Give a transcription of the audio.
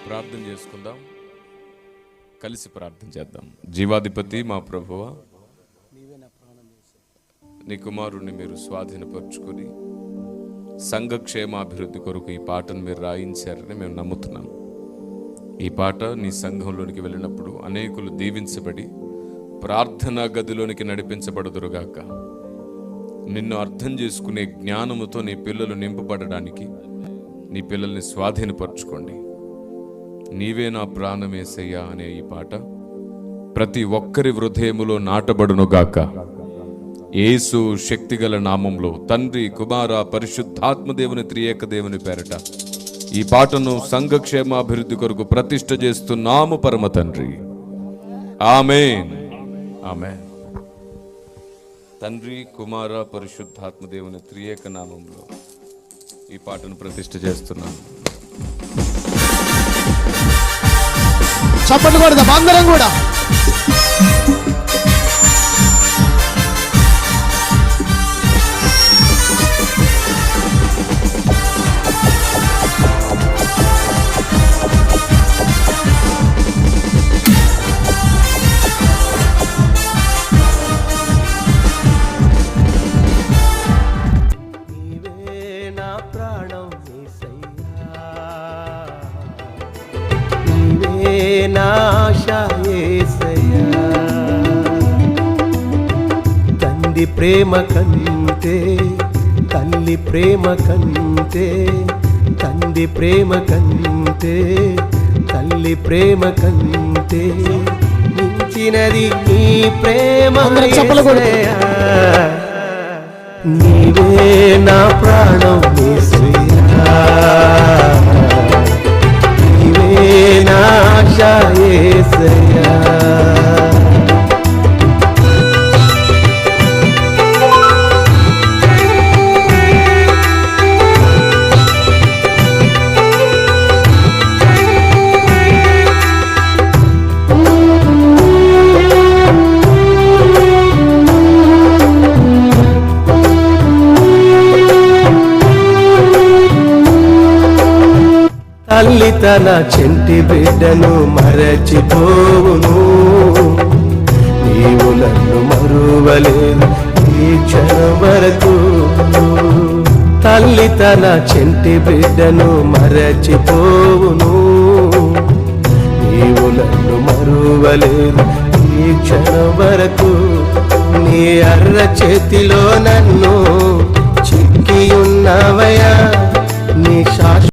ప్రార్థన చేసుకుందాం, కలిసి ప్రార్థన చేద్దాం. జీవాధిపతి మా ప్రభువా, నీ కుమారుణ్ణి మీరు స్వాధీనపరుచుకొని సంఘక్షేమాభివృద్ధి కొరకు ఈ పాటను మీరు రాయించారని మేము నమ్ముతున్నాం. ఈ పాట నీ సంఘంలోనికి వెళ్ళినప్పుడు అనేకులు దీవించబడి ప్రార్థనా గదిలోనికి నడిపించబడుదురుగాక. నిన్ను అర్థం చేసుకునే జ్ఞానముతో నీ పిల్లలు నింపబడడానికి నీ పిల్లల్ని స్వాధీనపరచుకోండి. నీవే నా ప్రాణం యేసయ్యా అనే ఈ పాట ప్రతి ఒక్కరి హృదయములో నాటబడునుగాక. యేసు శక్తిగల నామంలో తండ్రి, కుమార, పరిశుద్ధాత్మదేవుని త్రియేక దేవుని పేరట ఈ పాటను సంఘక్షేమాభివృద్ధి కొరకు ప్రతిష్ఠ చేస్తున్నాము పరమ తండ్రి. ఆమేన్, ఆమేన్. తండ్రి, కుమార, పరిశుద్ధాత్మదేవుని త్రియేక నామంలో ఈ పాటను ప్రతిష్ఠ చేస్తున్నాను. చప్పట్లు కొడదాం అందరం కూడా. తండ్రి ప్రేమ కంటే, తల్లి ప్రేమ కంటే, తండ్రి ప్రేమ కంటే, తల్లి ప్రేమ కంటే మించినది నీ ప్రేమ. నీవే నా ప్రాణం యేసయ్యా, నీవే నా ఆశ యేసయ్యా. తల్లి తన చెంటి బిడ్డను మరచిపోవును, నీవు నన్ను మరువలేదు ఈ క్షణం వరకు. తల్లి తన చెంటి బిడ్డను మరచిపోవును, నీవు నన్ను మరువలేదు ఈ క్షణం వరకు. నీ అర్ర చేతిలో నన్ను చిక్కి ఉన్నవయా, నీ శాశ్వత